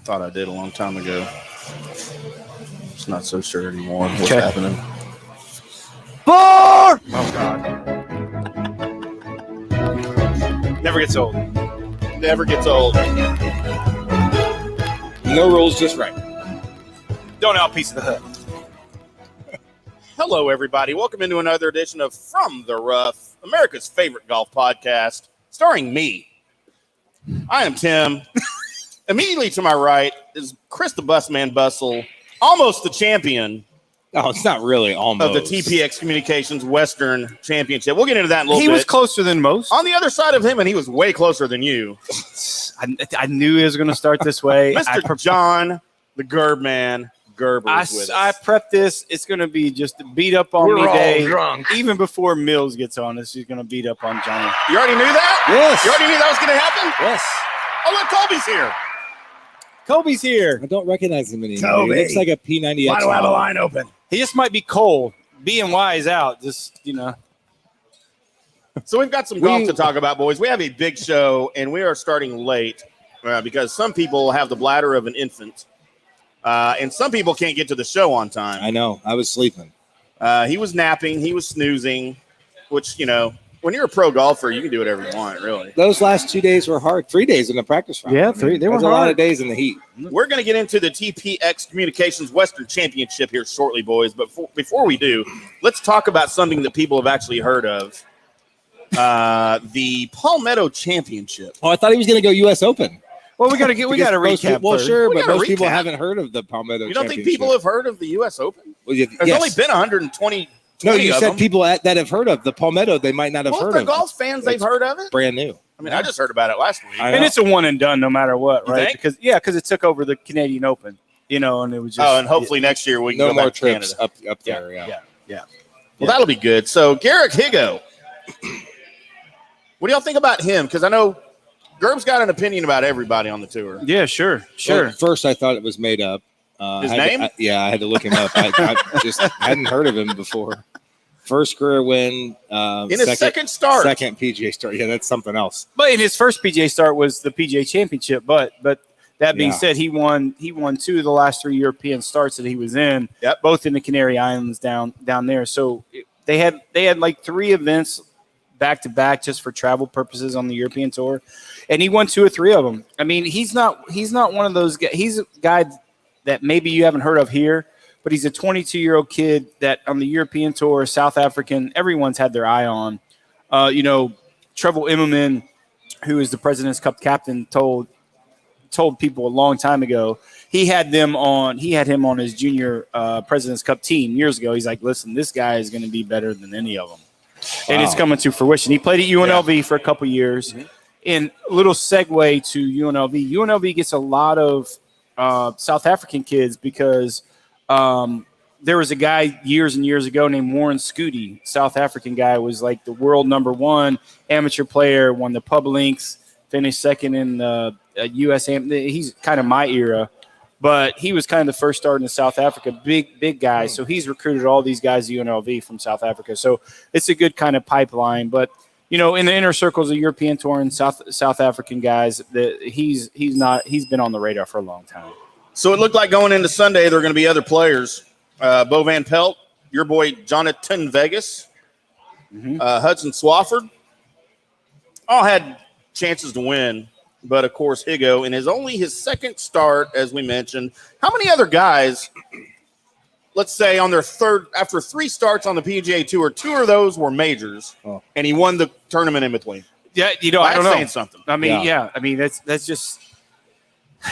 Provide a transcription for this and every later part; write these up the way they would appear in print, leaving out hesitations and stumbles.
Thought I did a long time ago. Just not so sure anymore what's happening. 4! Oh, God. Never gets old. Never gets old. No rules, just right. Don't out piece of the hood. Hello, everybody. Welcome into another edition of From the Rough, America's favorite golf podcast, starring me. I am Tim. Immediately to my right is Chris the Busman Bustle, almost the champion. Oh, it's not really almost. Of the TPX Communications Western Championship. We'll get into that in a little bit. He was closer than most. On the other side of him, and he was way closer than you. I knew he was going to start this way. Mr. John, the Gerb Man. Gerber is with us. I prepped this. It's going to be just a beat up on me day. Drunk. Even before Mills gets on us, he's going to beat up on Johnny. You already knew that? Yes. You already knew that was going to happen? Yes. Oh, look, Colby's here. Kobe's here. I don't recognize him anymore. Toby. He looks like a P90X. Why do I have a line open? He just might be cold. B&Y is out. Just, So we've got some golf to talk about, boys. We have a big show, and we are starting late because some people have the bladder of an infant, and some people can't get to the show on time. I know. I was sleeping. He was napping. He was snoozing, which, when you're a pro golfer, you can do whatever you want, really. Those last 2 days were hard. 3 days in the practice round. Yeah, three. They were There's a lot hard. of days in the heat. We're going to get into the TPX Communications Western Championship here shortly, boys. But before we do, let's talk about something that people have actually heard of. The Palmetto Championship. Oh, I thought he was going to go U.S. Open. Well, we got to recap. Well, first. sure, We but gotta most people recap. haven't heard of the Palmetto You don't think Championship. people have heard of the U.S. Open? Well, yeah, There's yes. only been 120. No, you of said them. people that have heard of the Palmetto. They might not have Well, heard if they're of golf fans, they've heard of it. Brand new. I mean, I just heard about it last week. I And know. it's a one and done no matter what, You right? think? Because it took over the Canadian Open, and it was just. And hopefully next year we can No go more back to trips Canada. up there. Yeah. Well, that'll be good. So, Garrick Higo. What do y'all think about him? Because I know Gerb's got an opinion about everybody on the tour. Yeah, sure. Well, first, I thought it was made up. His I had to- name? I had to look him up. I just hadn't heard of him before. First career win. In his second start. Second PGA start. Yeah, that's something else. But in his first PGA start was the PGA Championship. But that being Yeah. said, he won 2 of the last 3 European starts that he was in. Yep. Both in the Canary Islands down there. So they had like 3 events back to back just for travel purposes on the European tour, and he won 2 or 3 of them. I mean, he's not one of those guys. He's a guy that maybe you haven't heard of here. But he's a 22-year-old kid that on the European tour, South African, everyone's had their eye on. Trevor Immelman, who is the President's Cup captain, told people a long time ago. He had him on his junior President's Cup team years ago. He's like, listen, this guy is going to be better than any of them. And it's coming to fruition. He played at UNLV for a couple years. Mm-hmm. And a little segue to UNLV. UNLV gets a lot of South African kids because there was a guy years and years ago named Warren Scooty, South African guy, was like the world #1 amateur player, won the Pub Links, finished second in the U.S. He's kind of my era, but he was kind of the first start in South Africa, big guy. So he's recruited all these guys at UNLV from South Africa. So it's a good kind of pipeline. But in the inner circles of European Tour and South African guys, he's been on the radar for a long time. So it looked like going into Sunday there are going to be other players. Bo Van Pelt, your boy Jonathan Vegas, Hudson Swafford, all had chances to win. But, of course, Higo, in his second start, as we mentioned. How many other guys, let's say on their third, after 3 starts on the PGA Tour, 2 of those were majors, and he won the tournament in between? Yeah, I That's don't know. saying something. I mean, I mean, that's just –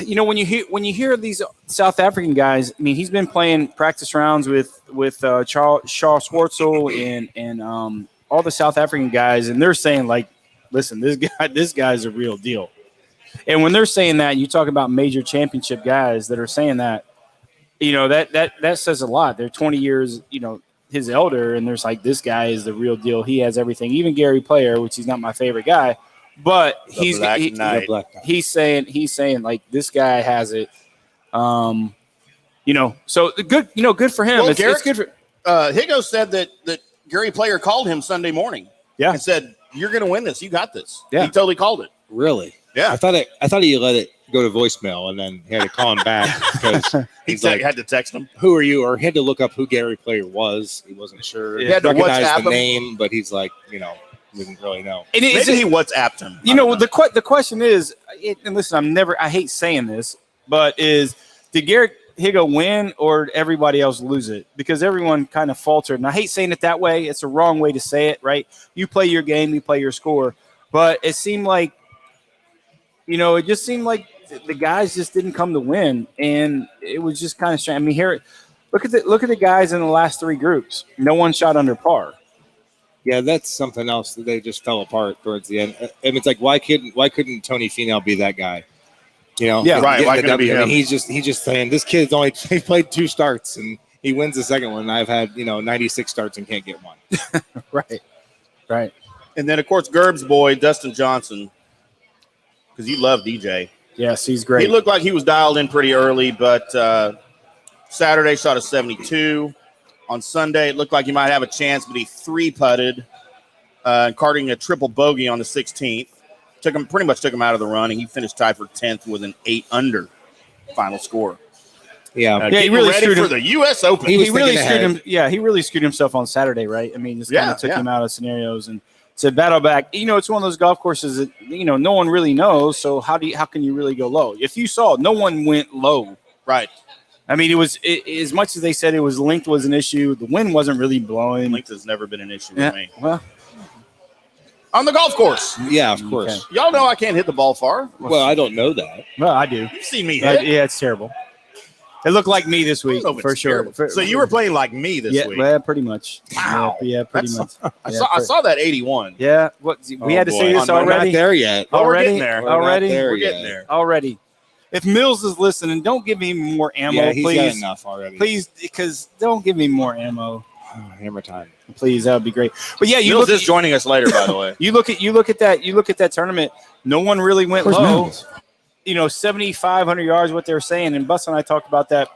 when you hear these South African guys, I mean, he's been playing practice rounds with Shaw Schwartzel and all the South African guys, and they're saying like, listen, this guy's a real deal. And when they're saying that, you talk about major championship guys that are saying that, that says a lot. They're 20 years, his elder, and there's like, this guy is the real deal. He has everything. Even Gary Player, which he's not my favorite guy. But he's saying like this guy has it, So good for him. Well, it's good for. Higo said that Gary Player called him Sunday morning. Yeah, and said, "You're going to win this. You got this." Yeah, he totally called it. Really? Yeah. I thought he let it go to voicemail, and then he had to call him back because he's like, had to text him. "Who are you?" Or he had to look up who Gary Player was. He wasn't sure. He He had to recognized WhatsApp the him. name, but he's like, didn't really know. And Maybe he WhatsApped him. You know, the question is, and listen, I hate saying this, but did Garrett Higo win or did everybody else lose it? Because everyone kind of faltered. And I hate saying it that way. It's a wrong way to say it, right? You play your game, you play your score. But it seemed like, it just seemed like the guys just didn't come to win. And it was just kind of strange. I mean, look at the guys in the last three groups. No one shot under par. Yeah, that's something else that they just fell apart towards the end. And it's like, why couldn't Tony Finau be that guy? Yeah, right. Why couldn't it be him? He's just saying this kid's he played 2 starts and he wins the second one. I've had 96 starts and can't get one. Right. And then of course Gerb's boy Dustin Johnson, because you love DJ. Yes, he's great. He looked like he was dialed in pretty early, but Saturday shot a 72. On Sunday, it looked like he might have a chance, but he 3-putted, carting a triple bogey on the 16th. Pretty much took him out of the running. He finished tied for 10th with an 8-under final score. Yeah, he really ready screwed for him. the U.S. Open. He really screwed him. Yeah, he really screwed himself on Saturday, right? I mean, just kind of took him out of scenarios and said battle back. It's one of those golf courses that no one really knows. So how can you really go low? If you saw, no one went low, right? I mean, as much as they said length was an issue. The wind wasn't really blowing. Length has never been an issue for me. Well, on the golf course. Yeah, of course. Okay. Y'all know I can't hit the ball far. Well, I don't know that. Well, I do. You've seen me hit. Yeah, it's terrible. It looked like me this week, for sure. So you were playing like me this week. Yeah, pretty much. Wow. Yeah, pretty much. I saw that 81. Yeah. We had to say this already. We're not there yet. Already? We're getting there. Already. If Mills is listening, don't give me more ammo, he's please. got enough already. Please, because don't give me more ammo. Hammer time. Please, that would be great. But yeah, Mills is joining us later, by the way. You look at that tournament. No one really went low. Mills? 7,500 yards, what they were saying, and Bus and I talked about that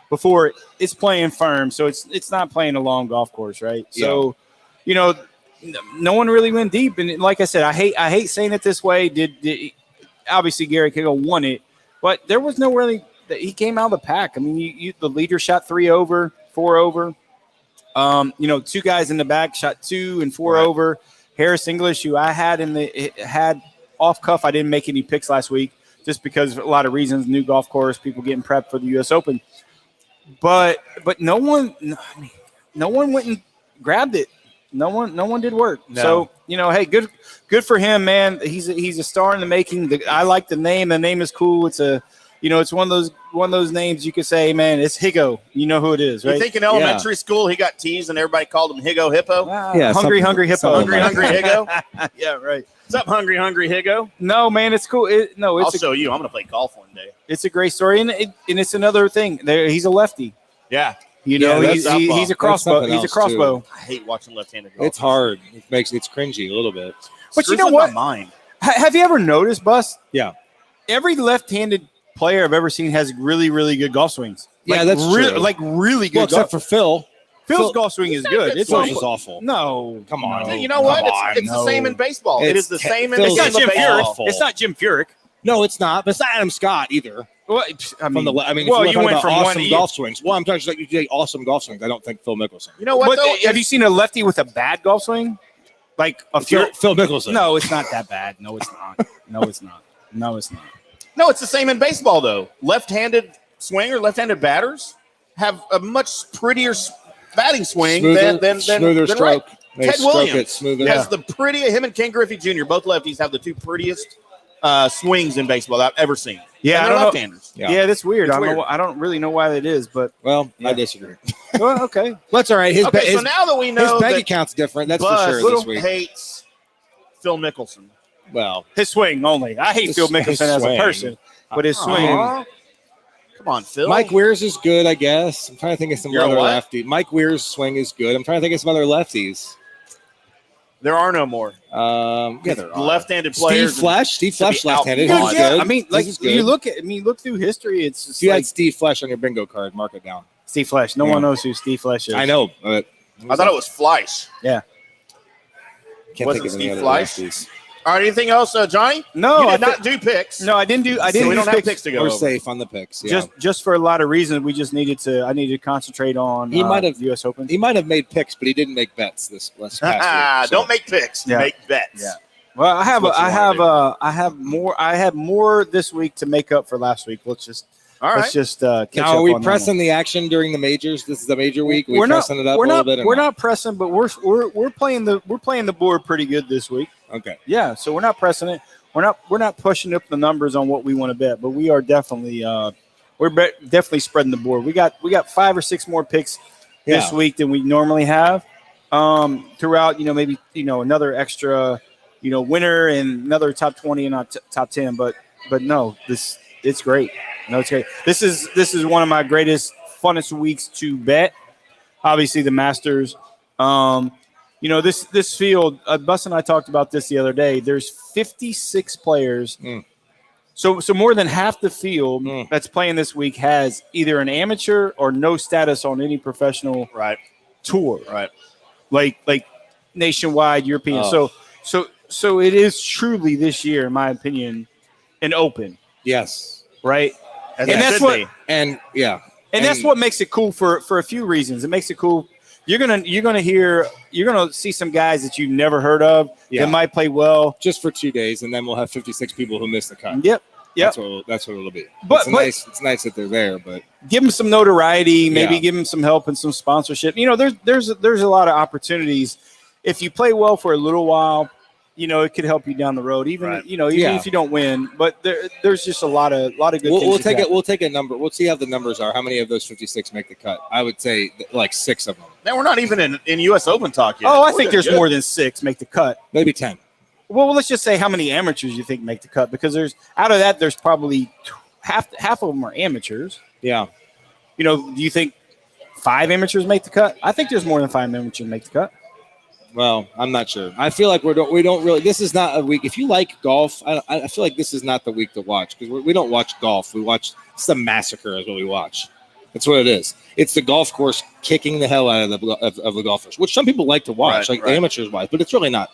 before. It's playing firm, so it's not playing a long golf course, right? Yeah. So, no one really went deep, and like I said, I hate saying it this way. Did obviously Gary Kegel won it, but there was no really. He came out of the pack. I mean, the leader shot 3 over, 4 over. 2 guys in the back shot 2 and 4 over. Harris English, who I had had off cuff. I didn't make any picks last week just because of a lot of reasons. New golf course, people getting prepped for the U.S. Open. But no one went and grabbed it. No one did work. No. So hey, good for him, man. He's a star in the making. I like the name. The name is cool. It's it's one of those names you could say, man, it's Higo. You know who it is, right? You think in elementary school he got teased and everybody called him Higo Hippo? Yeah, hungry Hippo. Hungry Higo. Yeah, right. What's up, hungry Higo? No, man, it's cool. I'll show you. I'm gonna play golf one day. It's a great story, and it's another thing. He's a lefty. Yeah. He's a crossbow. He's a crossbow. I hate watching left-handed golf. It's hard. It's cringy a little bit. But you know what? Mind. Have you ever noticed, Bus? Yeah. Every left-handed player I've ever seen has really, really good golf swings. Yeah, that's true. Like really good. Well, except for Phil. Phil's golf swing is good. It's awful. No, come on. No. You know what? It's the same in baseball. It is the same in baseball. baseball. It's not Jim Furyk. No, it's not. But it's not Adam Scott either. Well, you went from awesome golf swings. Well, I'm talking like you say awesome golf swings. I don't think Phil Mickelson. You know what? Have you seen a lefty with a bad golf swing? Like Phil Mickelson. No, it's not that bad. No, it's not. No, it's not. No, it's the same in baseball though. Left-handed swinger, left-handed batters have a much prettier batting swing than smoother stroke. Right. Ted Williams has the prettiest. Him and Ken Griffey Jr. both lefties have the 2 prettiest swings in baseball I've ever seen. Yeah, and they're left-handers. Yeah, that's weird. I don't really know why that is, but I disagree. Well, okay, that's all right. So now that we know his bank account's different, that's for sure. This week hates Phil Mickelson. Well, his swing only. I hate Phil Mickelson as a person, but his swing. Come on, Phil. Mike Weir's is good, I guess. I'm trying to think of some other lefties. Mike Weir's swing is good. I'm trying to think of some other lefties. There are no more. There are left-handed players. Steve Flesh, left-handed. Yeah, I mean, like you look through history. It's just if you had Steve Flesh on your bingo card, mark it down. Steve Flesh. No one knows who Steve Flesh is. I know, but I thought it was Fleisch. Yeah. Can't think of any other lefties. All right. Anything else, Johnny? No, you did not do picks. No, I didn't do. I So didn't. we do don't have picks to go We're over. safe on the picks. Yeah. Just for a lot of reasons. We just needed to. I needed to concentrate on. He might have U.S. Open. He might have made picks, but he didn't make bets this past week. So. Don't make picks. Yeah. Make bets. Yeah. Well, I have more this week to make up for last week. Let's just catch Now, up are we on that pressing the action during the majors? This is the major week. We're not pressing it up we're a not little bit. we're not pressing, but we're playing the board pretty good this week. Okay. Yeah, so we're not pressing it. We're not pushing up the numbers on what we want to bet, but we are definitely definitely spreading the board. We got 5 or 6 more picks this week than we normally have. Throughout, maybe another extra, winner and another top 20 and not top 10. But no, it's great. No, it's great. This is one of my greatest, funnest weeks to bet. Obviously, the Masters. This field. Bus and I talked about this the other day. There's 56 players. So more than half the field that's playing this week has either an amateur or no status on any professional tour. Right. Like nationwide European. So it is truly this year, in my opinion, an open. Yes. Right. And that's what. be. And that's what makes it cool for a few reasons. It makes it cool. You're gonna see some guys that you've never heard of that might play well just for 2 days, and then we'll have 56 people who missed the cut. Yep. That's what it'll be. But it's nice that they're there, but give them some notoriety, maybe give them some help and some sponsorship. There's a lot of opportunities. If you play well for a little while, it could help you down the road. Even if you don't win, but there's just a lot of good things. We'll take a number. We'll see how the numbers are. How many of those 56 make the cut? I would say like 6 of them. Now we're not even in U.S. Open talk yet. Oh, I think there's more than 6 make the cut. Maybe 10. Well, let's just say how many amateurs you think make the cut, because there's probably half of them are amateurs. Yeah. Do you think 5 amateurs make the cut? I think there's more than 5 amateurs make the cut. Well, I'm not sure. I feel like we don't really. This is not a week. If you like golf, I feel like this is not the week to watch, because we don't watch golf. It's a massacre is what we watch. That's what it is. It's the golf course kicking the hell out of the golfers, which some people like to watch, amateurs wise. But it's really not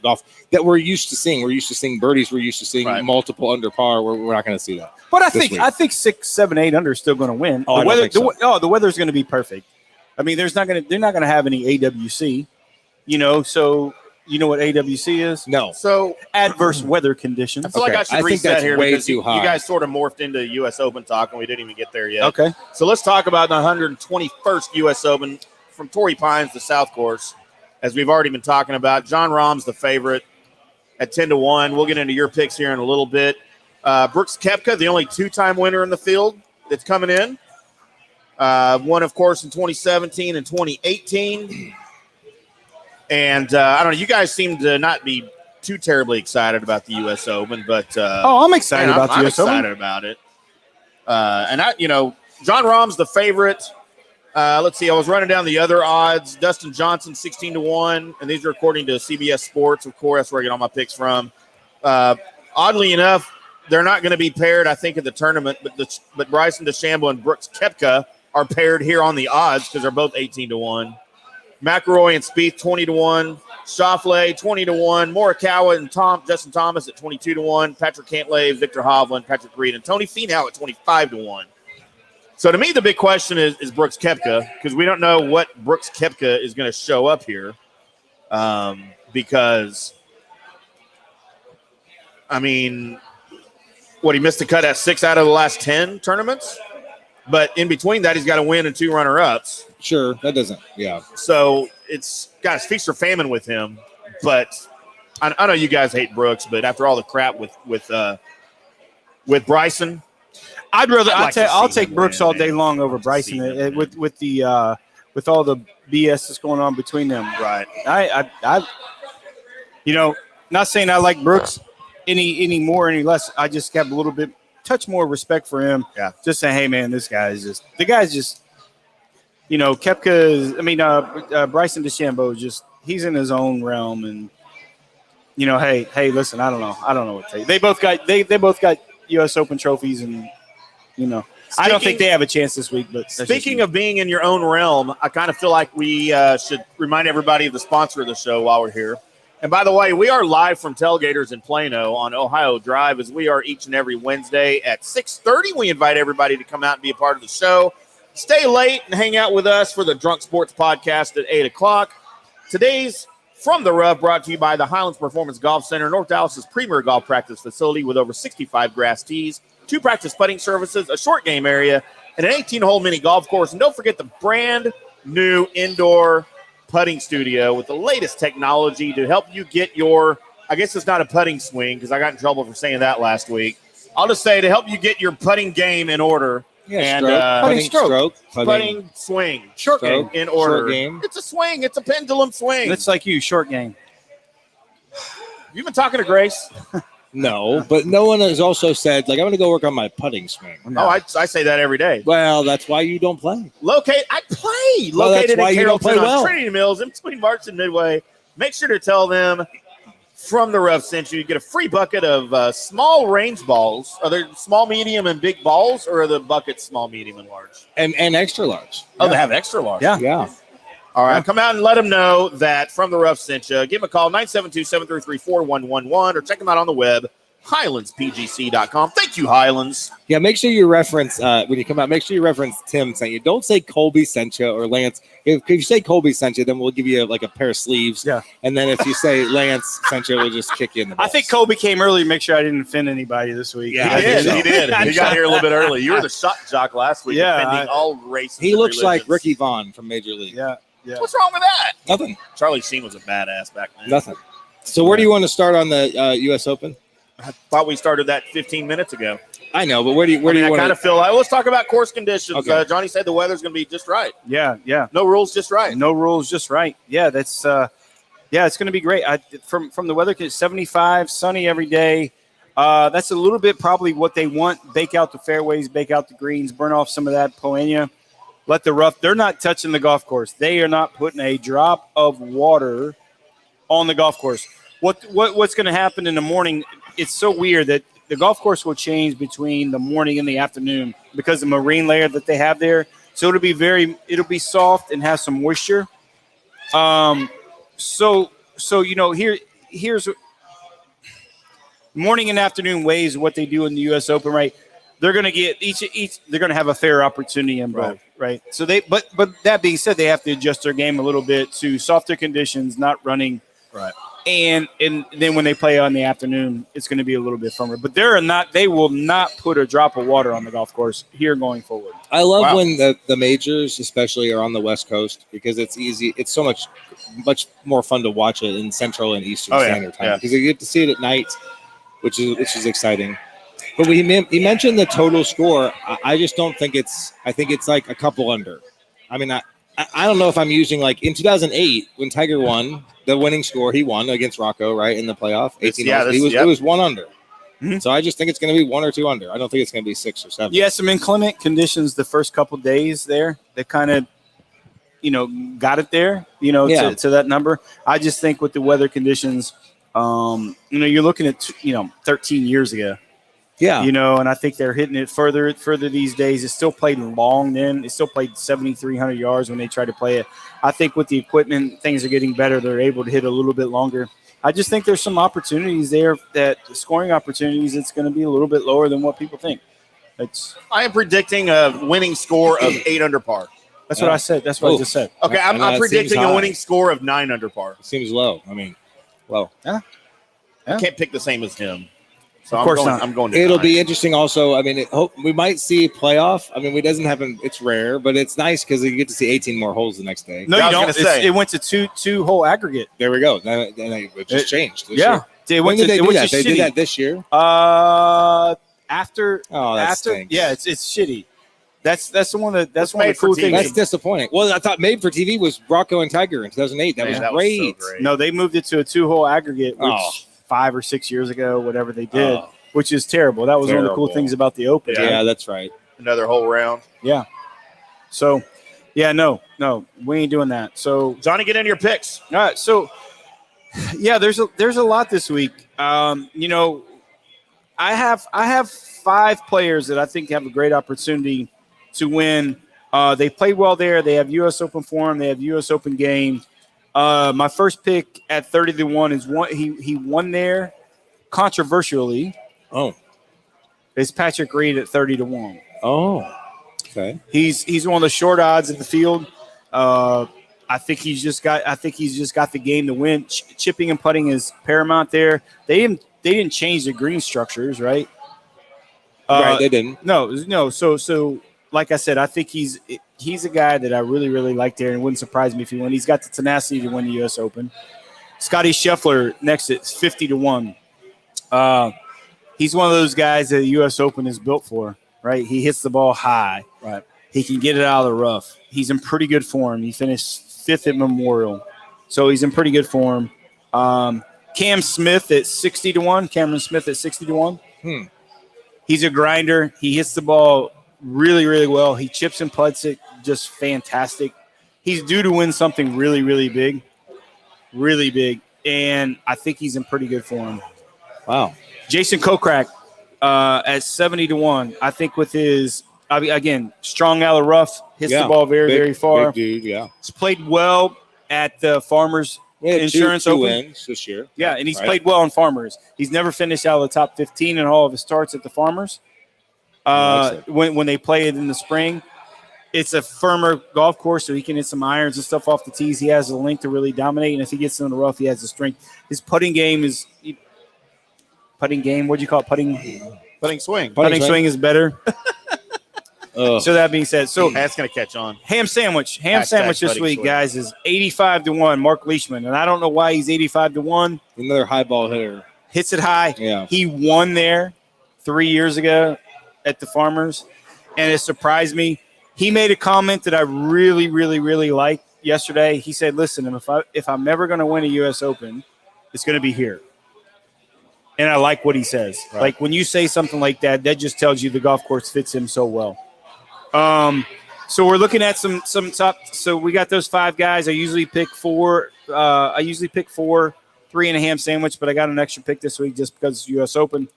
golf that we're used to seeing. We're used to seeing birdies. We're used to seeing multiple under par. We're not going to see that. But I think 6, 7, 8 under is still going to win. The weather's going to be perfect. I mean, they're not going to have any AWC. So you know what AWC is? No. So adverse weather conditions. I feel like I should reset here way because too you high. guys sort of morphed into U.S. Open talk, and we didn't even get there yet. Okay. So let's talk about the 121st U.S. Open from Torrey Pines, the South Course, as we've already been talking about. John Rahm's the favorite at 10-1. We'll get into your picks here in a little bit. Brooks Koepka, the only 2-time winner in the field that's coming in. Won, of course, in 2017 and 2018. And I don't know, you guys seem to not be too terribly excited about the U.S. Open, but I'm excited about the U.S. Open. I'm excited about it. John Rahm's the favorite. Let's see, I was running down the other odds. Dustin Johnson, 16-1, and these are according to CBS Sports. Of course, that's where I get all my picks from. Oddly enough, they're not going to be paired, I think, at the tournament, but Bryson DeChambeau and Brooks Koepka are paired here on the odds because they're both 18-1. McIlroy and Spieth 20-1, Schauffele 20-1, Morikawa and Justin Thomas at 22-1, Patrick Cantlay, Victor Hovland, Patrick Reed, and Tony Finau at 25-1. So to me, the big question is Brooks Koepka, because we don't know what Brooks Koepka is going to show up here, because he missed the cut at 6 out of the last 10 tournaments, but in between that, he's got to win and 2 runner-ups. Sure, that doesn't. Yeah. So it's guys, feast or famine with him. But I know you guys hate Brooks, but after all the crap with Bryson, I'll take Brooks all day long over Bryson with all the BS that's going on between them. Right. I not saying I like Brooks any more, any less. I just have a little bit touch more respect for him. Yeah. Just saying, hey man, the guy's just. Koepka Bryson DeChambeau he's in his own realm, and hey, listen, I don't know what to say. They both got U.S. Open trophies, and I don't think they have a chance this week. But speaking of being in your own realm, I kind of feel like we should remind everybody of the sponsor of the show while we're here. And by the way, we are live from Tailgaters in Plano on Ohio Drive, as we are each and every Wednesday at 6:30. We invite everybody to come out and be a part of the show. Stay late and hang out with us for the Drunk Sports Podcast at 8 o'clock. Today's From the Rough brought to you by the Highlands Performance Golf Center, North Dallas's premier golf practice facility with over 65 grass tees, 2 practice putting services, a short game area, and an 18-hole mini golf course. And don't forget the brand new indoor putting studio with the latest technology to help you get your, I guess it's not a putting swing because I got in trouble for saying that last week. I'll just say to help you get your putting game in order. Yeah, and stroke. Putting swing. Short game. In order. Short game. It's a swing. It's a pendulum swing. It's like you, short game. You've been talking to Grace. No, but no one has also said, like, I'm going to go work on my putting swing. Oh, I say that every day. Well, that's why you don't play. I play. Well, Located that's why in you don't Carrollton play well. on Trinity Mills in between March and Midway. Make sure to tell them From the Rough sent you. You get a free bucket of small range balls. Are there small, medium, and big balls, or are the buckets small, medium, and large? And extra large. Oh, they have extra large. Yeah. All right, come out and let them know that From the Rough sent you. Give them a call, 972-733-4111, or check them out on the web, HighlandsPGC.com. Thank you, Highlands. Yeah, make sure you reference, when you come out, make sure you reference Tim sent you. Don't say Colby sent you or Lance. If you say Colby sent you, then we'll give you like a pair of sleeves. Yeah. And then if you say Lance sent you, we'll just kick you in the balls. I think Kobe came early to make sure I didn't offend anybody this week. Yeah, He did. He did. He got here a little bit early. You were the shot jock last week, Yeah, defending all races. He and looks like religions. Ricky Vaughn from Major League. Yeah. What's wrong with that? Nothing. Charlie Sheen was a badass back then. Nothing. So where do you want to start on the U.S. Open? I thought we started that 15 minutes ago. I know, but where do you I want kind to? of feel like let's talk about course conditions. Okay. Johnny said the weather's going to be just right. Yeah. No rules, just right. No rules, just right. Yeah, that's it's going to be great. From the weather, 75, sunny every day. That's a little bit probably what they want. Bake out the fairways, bake out the greens, burn off some of that poenia. Let the rough. They're not touching the golf course. They are not putting a drop of water on the golf course. What's going to happen in the morning? It's so weird that the golf course will change between the morning and the afternoon because of the marine layer that they have there. So it'll be soft and have some moisture. So here's morning and afternoon waves. What they do in the U.S. Open, right? They're going to get each. They're going to have a fair opportunity in both, right? So but that being said, they have to adjust their game a little bit to softer conditions, not running, Right. And then when they play on the afternoon, it's going to be a little bit firmer. But they will not put a drop of water on the golf course here going forward. I love when the majors, especially, are on the West Coast because it's easy. It's so much more fun to watch it in Central and Eastern Standard Time because you get to see it at night, which is exciting. But he mentioned the total score. I just don't think it's. I think it's like a couple under. I mean, I don't know if I'm using like in 2008 when Tiger won the winning score. He won against Rocco, right, in the playoff. 18. It was 1 under. Mm-hmm. So I just think it's going to be 1 or 2 under. I don't think it's going to be 6 or 7. Yeah, some inclement conditions the first couple days there. They kind of, got it there. To that number. I just think with the weather conditions, you're looking at 13 years ago. Yeah. And I think they're hitting it further these days. It's still played long then. It still played 7,300 yards when they try to play it. I think with the equipment, things are getting better. They're able to hit a little bit longer. I just think there's some opportunities there scoring opportunities. It's going to be a little bit lower than what people think. I am predicting a winning score of 8 under par. That's what I said. That's what I just said. Okay, I'm predicting a winning score of 9 under par. It seems low. I mean, low. Yeah. I can't pick the same as him. So of course not. I'm going to It'll 9. be interesting also. I mean, we might see playoff. I mean, it doesn't happen. It's rare, but it's nice because you get to see 18 more holes the next day. No, you don't. It went to two hole aggregate. There we go. It just changed. Yeah. When did they do that? They did that this year? After. Oh, that stinks. Yeah, it's shitty. That's the one that that's one of made the cool for things. That's disappointing. Well, I thought Made for TV was Rocco and Tiger in 2008. That was great. So great. No, they moved it to a 2-hole aggregate, which 5 or 6 years ago, whatever they did, which is terrible. That was one of the cool things about the Open. Yeah, that's right. Another whole round. Yeah. So, no, we ain't doing that. So, Johnny, get into your picks. all right. So, yeah, there's a lot this week. I have 5 players that I think have a great opportunity to win. They played well there. They have U.S. Open form. They have U.S. Open game. My first pick at 30 to 1 is one. He won there controversially. Oh. Is Patrick Reed at 30 to 1. Oh. Okay. He's one of the short odds in the field. I think he's just got the game to win. Chipping and putting is paramount there. They didn't change the green structures, right? Right, they didn't. No. So like I said, I think he's a guy that I really, really like there, and it wouldn't surprise me if he won. He's got the tenacity to win the U.S. Open. Scotty Scheffler next at 50 to 1. He's one of those guys that the U.S. Open is built for, right? He hits the ball high. Right. He can get it out of the rough. He's in pretty good form. He finished 5th at Memorial, so he's in pretty good form. Cam Smith at 60 to 1. Cameron Smith at 60 to 1. He's a grinder. He hits the ball really, really well. He chips and putts it just fantastic. He's due to win something really, really big, and I think he's in pretty good form. Wow. Jason Kokrak at 70 to 1. I think with his again strong out of the rough, hits the ball very, very far. Big dude, yeah. He's played well at the Farmers Insurance two Open wins this year. Yeah, and he's played well on Farmers. He's never finished out of the top 15 in all of his starts at the Farmers. When they play it in the spring, it's a firmer golf course, so he can hit some irons and stuff off the tees. He has the length to really dominate, and if he gets in the rough, he has the strength. His putting game is putting game. What do you call it? Putting swing is better. So that being said, that's going to catch on. Ham sandwich this week, guys, is 85 to 1. Mark Leishman, and I don't know why he's 85 to 1. Another high ball hitter. Hits it high. Yeah. He won there 3 years ago at the Farmers, and it surprised me. He made a comment that I really, really, really liked yesterday. He said, "Listen, if I'm ever going to win a U.S. Open, it's going to be here." And I like what he says. Right. Like when you say something like that, that just tells you the golf course fits him so well. So we're looking at some top. So we got those 5 guys. I usually pick 4. 3 and a ham sandwich, but I got an extra pick this week just because it's U.S. Open.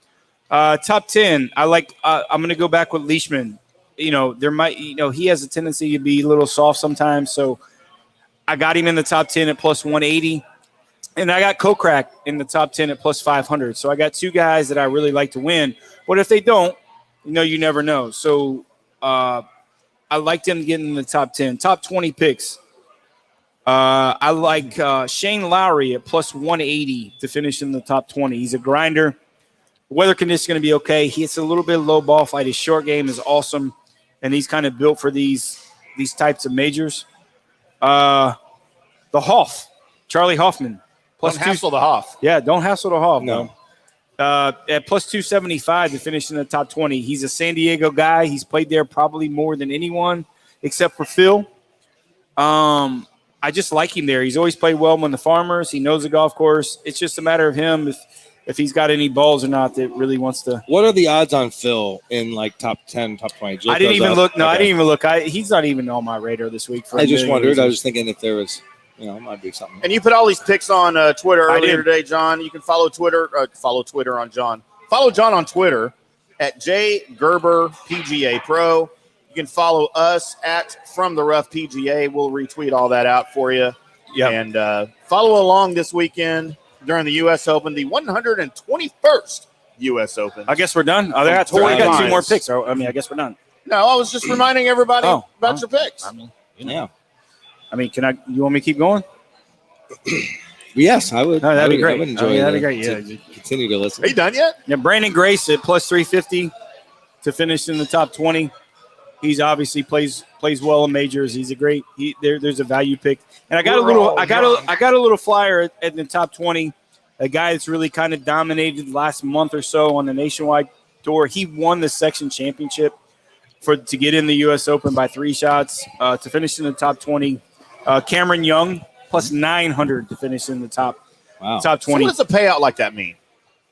Top 10. I like. I'm going to go back with Leishman. He has a tendency to be a little soft sometimes. So I got him in the top 10 at plus 180, and I got Kokrak in the top 10 at plus 500. So I got 2 guys that I really like to win. But if they don't, you never know. So. I like them getting in the top 10. Top 20 picks. I like Shane Lowry at plus 180 to finish in the top 20. He's a grinder. The weather conditions are going to be okay. He hits a little bit of low ball flight. His short game is awesome, and he's kind of built for these types of majors. The Hoff, Charlie Hoffman. Don't hassle the Hoff. Yeah, don't hassle the Hoff. No. Bro. At plus 275 to finish in the top 20. He's a San Diego guy. He's played there probably more than anyone except for Phil. I just like him there. He's always played well in the Farmers. He knows the golf course. It's just a matter of him if he's got any balls or not that really wants to. What are the odds on Phil in like top 10, top 20? I didn't even look. No, okay. I didn't even look. He's not even on my radar this week. I just wondered. I was thinking if there was. It might be something. And you put all these picks on Twitter earlier today, John. You can follow Twitter. Follow Twitter on John. Follow John on Twitter at JGerberPGA Pro. You can follow us at From the Rough PGA. We'll retweet all that out for you. Yeah. And follow along this weekend during the U.S. Open, the 121st U.S. Open. I guess we're done. I got 2 more picks. I guess we're done. No, I was just reminding everybody about your picks. Yeah. You want me to keep going? Yes, I would. No, that'd be great. I would enjoy that'd be great. Yeah. Continue to listen. Are you done yet? Yeah, Brandon Grace at plus 350 to finish in the top 20. He's obviously plays well in majors. He's a great. There's a value pick. And I got a little flyer at the top 20. A guy that's really kind of dominated the last month or so on the nationwide tour. He won the section championship to get in the U.S. Open by 3 shots to finish in the top 20. Cameron Young plus 900 to finish in the top 20. So what does a payout like that mean?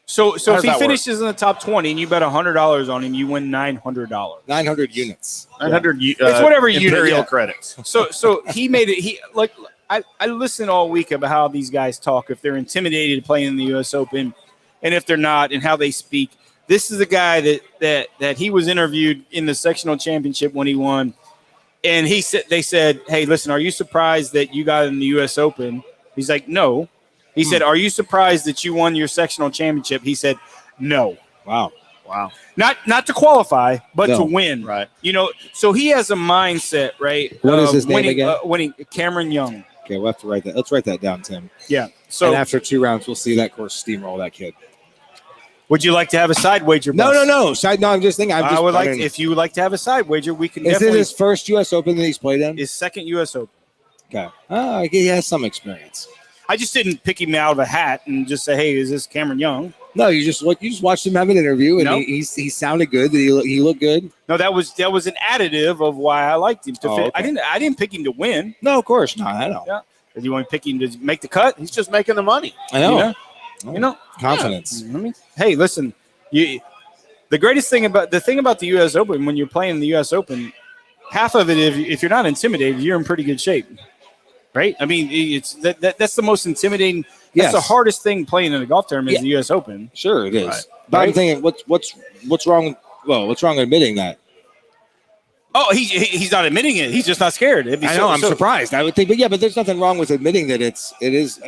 So if he finishes in the top 20 and you bet $100 on him, you win $900. 900 units. 900. It's whatever Imperial credits. So he made it. I listen all week about how these guys talk, if they're intimidated playing in the U.S. Open, and if they're not, and how they speak. This is a guy that he was interviewed in the sectional championship when he won. And they said, "Hey, listen, are you surprised that you got in the U.S. Open?" He's like, no. He said, are you surprised that you won your sectional championship? He said, no. Wow. Not to qualify, but No. to win. Right. So he has a mindset, right? What is his name winning, again? Winning. Cameron Young. Okay, we'll have to write that. Let's write that down, Tim. Yeah. And So after 2 rounds, we'll see that course steamroll that kid. would you like to have a side wager? No. Bus? No, I'm just thinking. I would like to, if you would like to have a side wager, we can Is it definitely. his first U.S. Open that he's played in? His second U.S. Open. Okay. Oh, he has some experience. I just didn't pick him out of a hat and just say, "Hey, is this Cameron Young?" No, you just watched him have an interview, and No. he sounded good. He looked good. No, that was an additive of why I liked him. Oh, okay. I didn't pick him to win. No, of course not. I know. Yeah. If you want to pick him to make the cut, He's just making the money. I know. you know. Confidence. Hey, listen, the thing about the U.S. Open, when you're playing the U.S. Open, half of it, if you're not intimidated, you're in pretty good shape, right? I mean, it's that's the most intimidating. That's Yes. the hardest thing playing in a golf tournament is Yeah. the U.S. Open. Sure, it is. Right. But Right? I'm thinking, what's wrong? Well, what's wrong admitting that? Oh, he's not admitting it. He's just not scared. I know. I'm surprised. I would think, but there's nothing wrong with admitting that it is.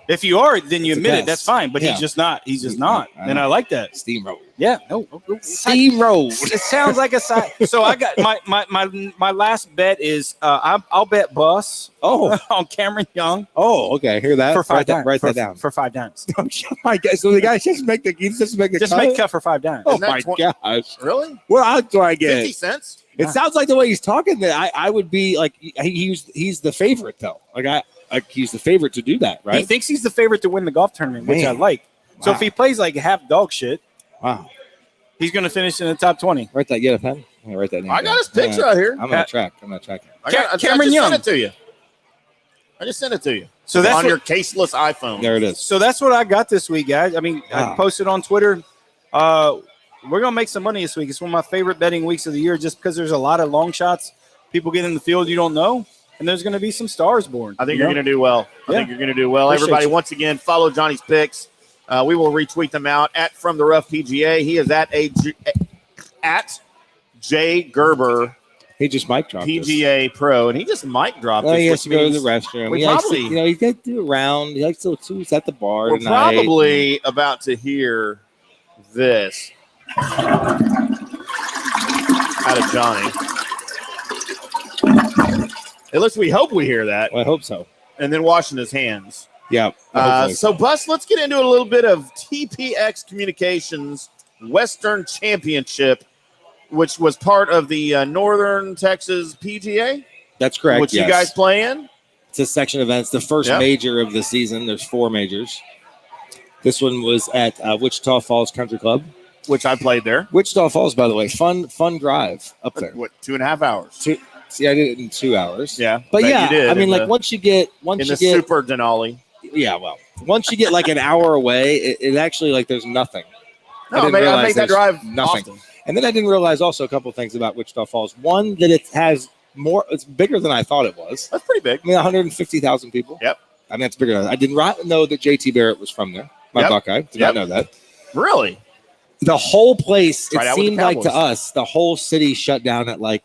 If you are, then you It's a admit it. test. That's fine. But Yeah. he's just not. He's just not. I And know. I like that. Steamroll. Yeah. No. Steamroll. It sounds like a side. So I got my last bet is I'll bet Bus Oh, on Cameron Young okay. Hear that? for $5. Write that down. For $5. Oh my God! So the guy just make the Just cut? make cut for $5. Oh Isn't that my gosh! Really? What odds do I 50 get? cents? It sounds like the way he's talking that I would be like he's the favorite though. He's the favorite to do that, He right? thinks he's the favorite to win the golf tournament, which I Man. like. So Wow. if he plays like half dog shit, Wow. he's going to finish in the top 20. Write that. Get a pen. I'm gonna write that name. I got down. his picture out here. I'm gonna track. I'm gonna track it. I Cameron just Young. sent it to you. I just sent it to you. So that's on what- your caseless iPhone. There it is. So that's what I got this week, guys. I mean, Wow. I posted on Twitter. We're gonna make some money this week. It's one of my favorite betting weeks of the year, just because there's a lot of long shots. People get in the field you don't know, and there's gonna be some stars born. I think you you're know? going to do well. I Yeah. think you're going to do well. Appreciate Everybody, you. once again, follow Johnny's picks. We will retweet them out at From the Rough PGA. He is at J Gerber He just mic dropped. us. PGA Pro, and he just mic dropped. Well, us, he has which to go to the means restroom. we He likes to, probably- he's got to do a round. He likes to. He's at the bar We're tonight. probably about to hear this out of Johnny. At least we hope we hear that, Well, I hope so. and then washing his hands. Yeah. hopefully. So, Bus, let's get into a little bit of TPX Communications Western Championship, which was part of the Northern Texas PGA, That's correct. which yes. you guys play in. It's a section event. It's the first Yep. major of the season. There's 4 majors. This one was at Wichita Falls Country Club. Which I played there. Wichita Falls, by the way, fun drive up there. What, 2.5 hours? See, I did it in 2 hours. Yeah, But bet yeah, you did I mean, in like the, once you get in the Super Denali. once you get like an hour away, it actually like there's nothing. No, didn't I realize make that there's drive nothing. often. And then I didn't realize also a couple of things about Wichita Falls. One, that it has more. It's bigger than I thought it was. That's pretty big. I mean, 150,000 people. Yep. I mean, that's bigger than I did not know that JT Barrett was from there. My Yep. Buckeye. Did Yep. not know that. Really? The whole place, Tried it out with the seemed like to Cowboys. us, the whole city shut down at like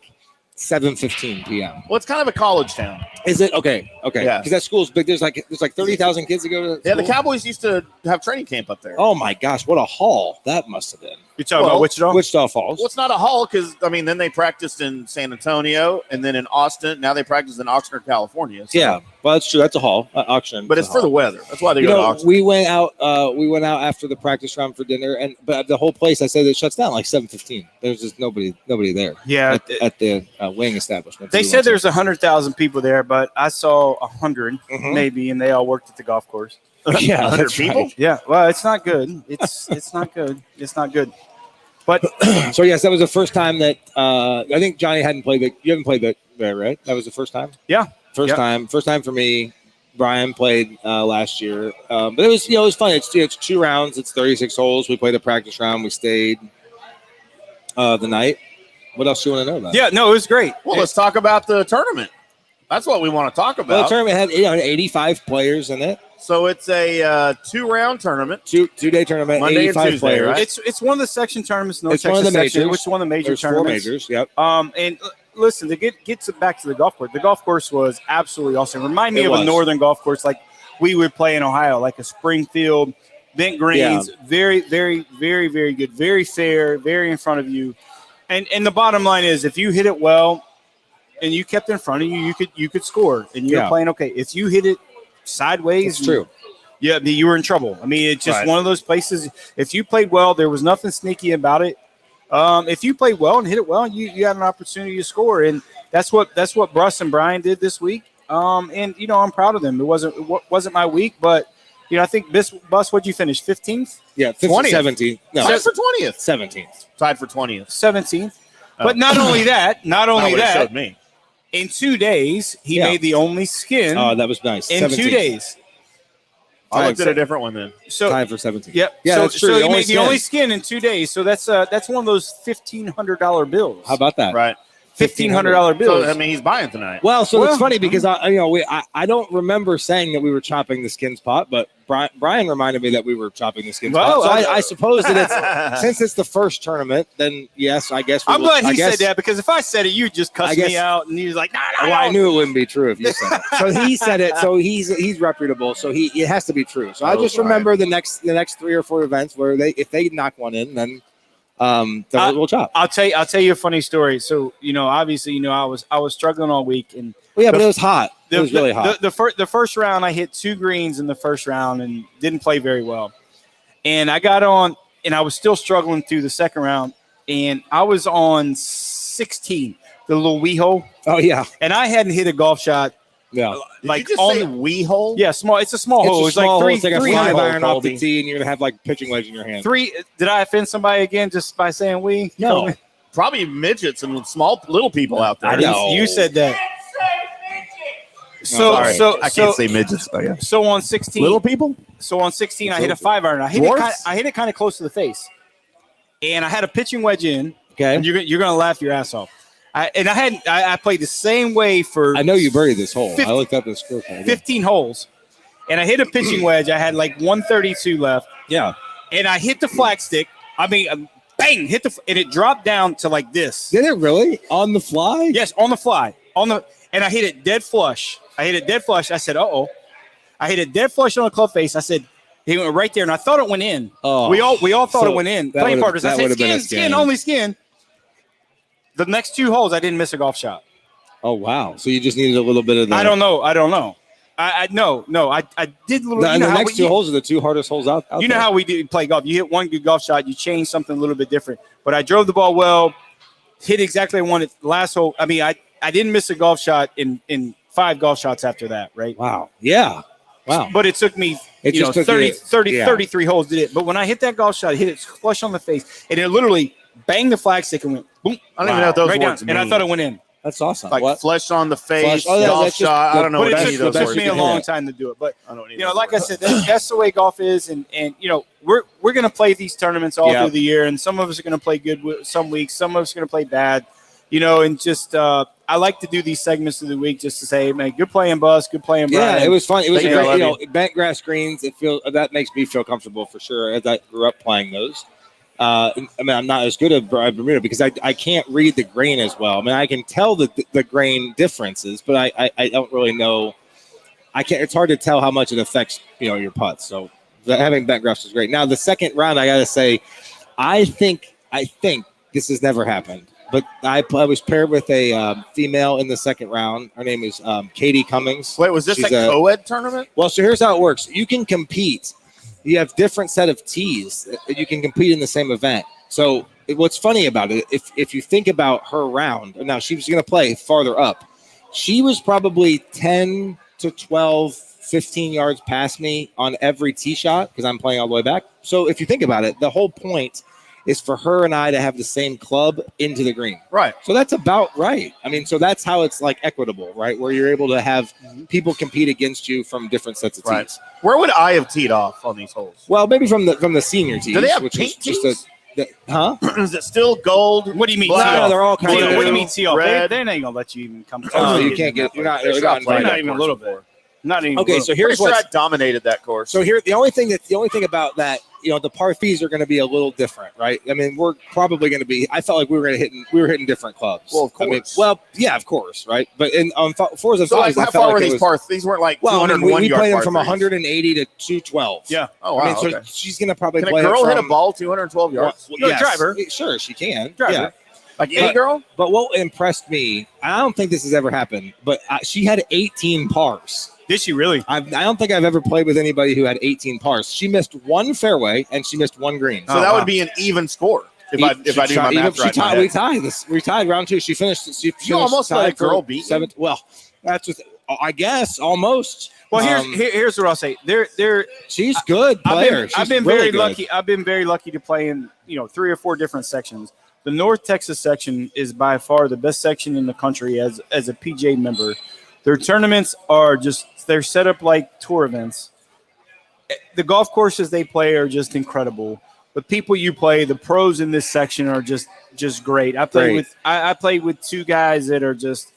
7:15 p.m. Well, it's kind of a college town. Is it? Okay. Yeah. Because that school's big. There's like 30,000 kids that go to Yeah, the school. Cowboys used to have training camp up there. Oh my gosh, what a haul that must have been. You talking Well, about Wichita? Wichita Falls. Well, it's not a hall because, I mean, then they practiced in San Antonio and then in Austin. Now they practice in Oxnard, California. So- Yeah, well, that's true. That's a hall. Auction. But it's for the weather. That's why they You go to know, Oxnard. we went out. We went out after the practice round for dinner, but the whole place, I said, it shuts down like 7:15. There's just nobody there Yeah. at the wing establishment. They said there's 100,000 people there, but I saw 100 Mhm. maybe, and they all worked at the golf course. yeah, 100 that's people? right. Yeah, well, it's not good. It's not good. It's not good. But So yes, that was the first time that I think Johnny hadn't played it. You haven't played there, right? That was the first time. Yeah. First Yeah. time for me. Brian played last year, but it was it was fun. It's 2 rounds. It's 36 holes. We played a practice round. We stayed the night. What else do you want to know about? yeah, no, it was great. Well, let's talk about the tournament. That's what we want to talk Well, about. the tournament had 85 players in it. So it's a 2-round tournament. Two-day tournament, Monday and 85 Tuesday, players. right? It's one of the section tournaments, North It's one Texas of the section, majors. which is one of the major There's 4 tournaments. majors. Yep. And listen, to get back to the golf course. The golf course was absolutely awesome. Remind me It of a was. northern golf course, like we would play in Ohio, like a Springfield, Bent Greens. Very, very, very, very good. Very fair, very in front of you. And the bottom line is, if you hit it well and you kept in front of you, you could score, and you're playing okay. If you hit it sideways, it's true. Yeah, you were in trouble. I mean, it's just one of those places. If you played well, there was nothing sneaky about it. If you played well and hit it well, you had an opportunity to score, and that's what Bruss and Brian did this week. And I'm proud of them. It wasn't my week, but I think Bus, what'd you finish? 15th? Yeah, 17th. No, tied for 20th. 17th. Tied for 20th. 17th. But not only that, showed me. In 2 days, he made the only skin. Oh, that was nice. In 17th. 2 days. I looked at a different one then. So tied for 17th. Yep. Yeah, that's true. So he made the only skin in 2 days. So that's one of those $1,500 bills. How about that? Right. $1,500 bills. So, I mean, he's buying tonight. Well, it's funny because I don't remember saying that we were chopping the skins pot, but Brian reminded me that we were chopping the skins pot. So I suppose that it's since it's the first tournament, then yes, I guess. I'm glad he said that, because if I said it, you'd just cuss me out, and he was like, "No." Well, I knew it wouldn't be true if you said it. So he said it. So he's reputable. So it has to be true. So I just remember the next 3 or 4 events where if they knock one in, then we'll chop. I'll tell you a funny story. So obviously I was struggling all week, and but it was hot. It was really hot. The first round, I hit 2 greens in the first round and didn't play very well. And I got on, and I was still struggling through the second round, and I was on 16, the little wee hole. Oh yeah. And I hadn't hit a golf shot. Yeah, like on the wee hole. Yeah, small. It's a small hole. It's like three. It's like a 5 iron off the tee, and you're gonna have like pitching wedge in your hand. 3. Did I offend somebody again just by saying we? No, probably midgets and little people out there. You said that. So I can't say midgets. Oh yeah. So on 16, little people. So on 16, I hit a 5 iron. I hit it kind of close to the face, and I had a pitching wedge in. Okay, and you're gonna laugh your ass off. I played the same way for. I know you buried this hole. I looked up the scorecard. 15 holes, and I hit a pitching wedge. I had like 132 left. Yeah, and I hit the flag stick. I mean, bang! And it dropped down to like this. Did it really on the fly? Yes, on the fly. And I hit it dead flush. I said, "Uh-oh!" I hit it dead flush on the club face. I said, "He went right there," and I thought it went in. Oh, we all thought it went in. Playing partners. I said, "Skin, only skin." The next 2 holes, I didn't miss a golf shot. Oh wow! So you just needed a little bit of that. I don't know. I did a little. The next 2 holes are the 2 hardest holes out you know there. how we do play golf. You hit one good golf shot, you change something a little bit different. But I drove the ball well, hit exactly what I wanted. Last hole, I mean, I didn't miss a golf shot in 5 golf shots after that, right? Wow. Yeah. Wow. But it took me 33 holes did it. But when I hit that golf shot, I hit it flush on the face, and it literally banged the flag stick and went boom. I don't even know what those right words down, mean. and I thought it went in. That's awesome. Like flesh on the face, Oh, yeah, golf shot. I don't know But what it any of those took words me a mean. long time to do it. But I don't like I said, that's the way golf is, and we're going to play these tournaments all through the year, and some of us are going to play good some weeks, some of us are going to play bad, and just I like to do these segments of the week just to say, man, good playing, Bus, good playing, Brian. Yeah, it was fun. It was great. Bent grass greens. That makes me feel comfortable for sure, as I grew up playing those. I mean, I'm not as good at Bermuda because I can't read the grain as well. I mean, I can tell the grain differences, but I don't really know. It's hard to tell how much it affects your putts. So having bent grass is great. Now the second round, I got to say, I think this has never happened. But I was paired with a female in the second round. Her name is Katie Cummings. Wait, was this a co-ed tournament? Well, so here's how it works. You can compete. You have different set of tees. You can compete in the same event. So what's funny about it, if you think about her round, now she was going to play farther up. She was probably 10 to 12, 15 yards past me on every tee shot because I'm playing all the way back. So if you think about it, the whole point is for her and I to have the same club into the green. Right. So that's about right. I mean, so that's how it's like equitable, right? Where you're able to have people compete against you from different sets of tees. Right. Where would I have teed off on these holes? Well, maybe from the senior tees. Do they have which pink is just tees? Is it still gold? What do you mean? No, they're all kind of. What do you mean tee off? Red. They ain't gonna let you even come. Oh, you can't get. You're not invited not even a little bit. Not anymore. Okay, so Pretty here's sure what. I dominated that course. So here, the only thing about that, the par threes are going to be a little different, right? I mean, we're probably going to be. I felt like we were hitting different clubs. Well, of I mean, course. yeah, of course, right? But in fours and So like, fives, I how felt far like were it these was, par? These weren't like well, I mean, 201 we yard played them par from threes. 180 to 212. Yeah. Oh wow. so okay. she's going to probably Can a play girl it hit a from, ball 212 yards? Well, No, yes, driver. Sure, she can. Driver. Yeah. Like any girl? But what impressed me, I don't think this has ever happened, but she had 18 pars. Did she really? I don't think I've ever played with anybody who had 18 pars. She missed one fairway and she missed one green. So that would be an even score if I do my math right. We tied round two. She finished. You almost let a tied for girl beat you? seventh. Well, that's just, I guess almost. Well, here's what I'll say. She's good player. I've been really very good. lucky. I've been very lucky to play in 3 or 4 different sections. The North Texas section is by far the best section in the country as a PGA member. Their tournaments are they're set up like tour events. The golf courses they play are just incredible. The people you play, the pros in this section are just great. I played with 2 guys that are just,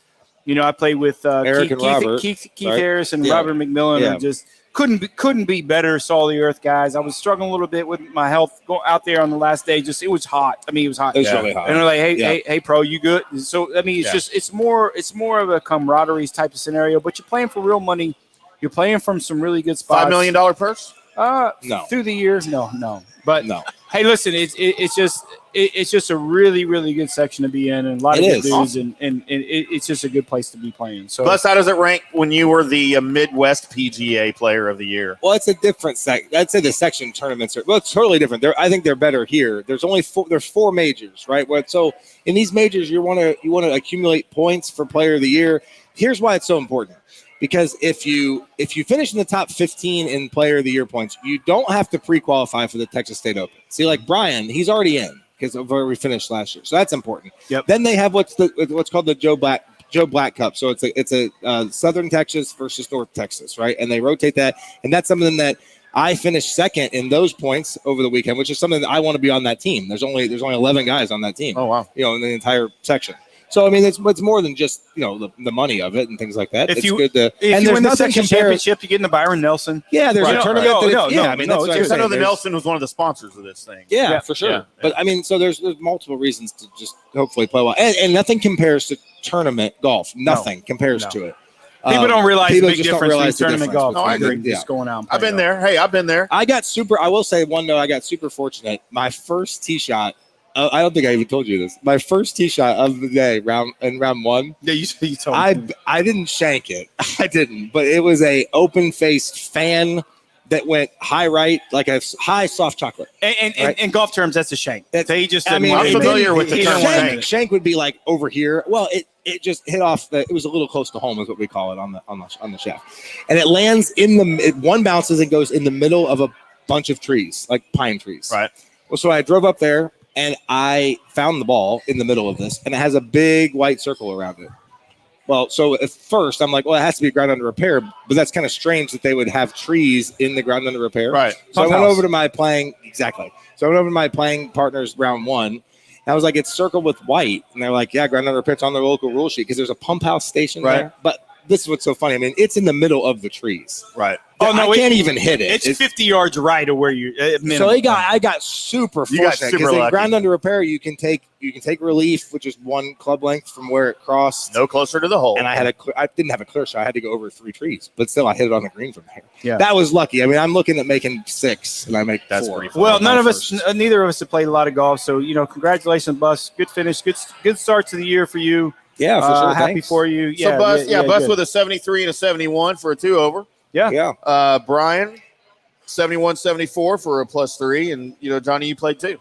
I played with Eric and Robert, Keith right? Harris and Yeah. Robert McMillan. Yeah. Are just couldn't be better. Saw the earth guys. I was struggling a little bit with my health going out there on the last day. It was hot. I mean, it was hot. It was really hot. And they're like, hey, pro, you good? So I mean, it's more of a camaraderie type of scenario. But you're playing for real money. You're playing from some really good spots. $5 million purse? No. Through the years, no. But no. Hey, listen, it's just a really, really good section to be in, and a lot of good dudes, awesome. and it's just a good place to be playing. So, Plus, how does it rank when you were the Midwest PGA Player of the Year? Well, it's a different I'd say the section tournaments it's totally different. I think they're better here. There's only 4 majors, right? So in these majors, you want to accumulate points for Player of the Year. Here's why it's so important. Because if you finish in the top 15 in Player of the Year points, you don't have to pre-qualify for the Texas State Open. See, like Brian, he's already in because of where we finished last year, so that's important. Yep. Then they have what's called the Joe Black Cup. So it's a Southern Texas versus North Texas, right? And they rotate that, and that's something that I finished second in those points over the weekend, which is something that I want to be on that team. There's only 11 guys on that team. Oh wow! In the entire section. So I mean, it's more than just the money of it and things like that. if It's you good to if and you there's win the nothing section championship, you get in the Byron Nelson. Yeah, there's Right. a tournament. No, that no, yeah, no, I mean no, that's what it's I'm I know saying. the There's- Nelson was one of the sponsors of this thing. Yeah, for sure. Yeah. But I mean, so there's multiple reasons to just hopefully play well, and nothing compares to tournament golf. Nothing compares No. to it. People don't realize the people big just don't difference between realize the tournament difference golf. No, I and agree. just going out. And I've been playing there. Hey, I've been there. I will say one though. I got super fortunate. My first tee shot. I don't think I even told you this. My first tee shot of the day, round 1. golf. Yeah, you told me. I didn't shank it. I didn't, but it was a open faced fan that went high right, like a high soft chocolate. And Right. in golf terms, that's a shank. That's- So he just I didn't mean, want I'm to- familiar with the he term didn't want to- shank. Shank would be like over here. Well, it just hit off it was a little close to home, is what we call it on the shaft, and it lands one bounces and goes in the middle of a bunch of trees, like pine trees. Right. Well, so I drove up there and I found the ball in the middle of this, and it has a big white circle around it. Well, so at first I'm like, well, it has to be ground under repair, but that's kind of strange that they would have trees in the ground under repair. Right. So I Pump went house. over to my playing partners round 1. And I was like, it's circled with white, and they're like, yeah, ground under repair. It's on the local rule sheet because there's a pump house station Right. there. But this is what's so funny. I mean, it's in the middle of the trees. Right. Oh, no, I can't even hit it. It's 50 yards right of where you. So I got super You got fortunate super because in lucky. ground under repair you can take relief, which is 1 club length from where it crossed. No closer to the hole. And I didn't have a clear shot. I had to go over 3 trees, but still I hit it on the green from there. Yeah. That was lucky. I mean, I'm looking at making 6, and I make That's 4. pretty fun. Well, My first. neither of us have played a lot of golf. So, congratulations, Bus. Good finish. Good start to the year for you. Yeah, for sure. Happy Thanks. for you. So Bus, Bus good. with a 73 and a 71 for a 2-over. Yeah. Brian, 71-74 for a +3, and Johnny, you played 2.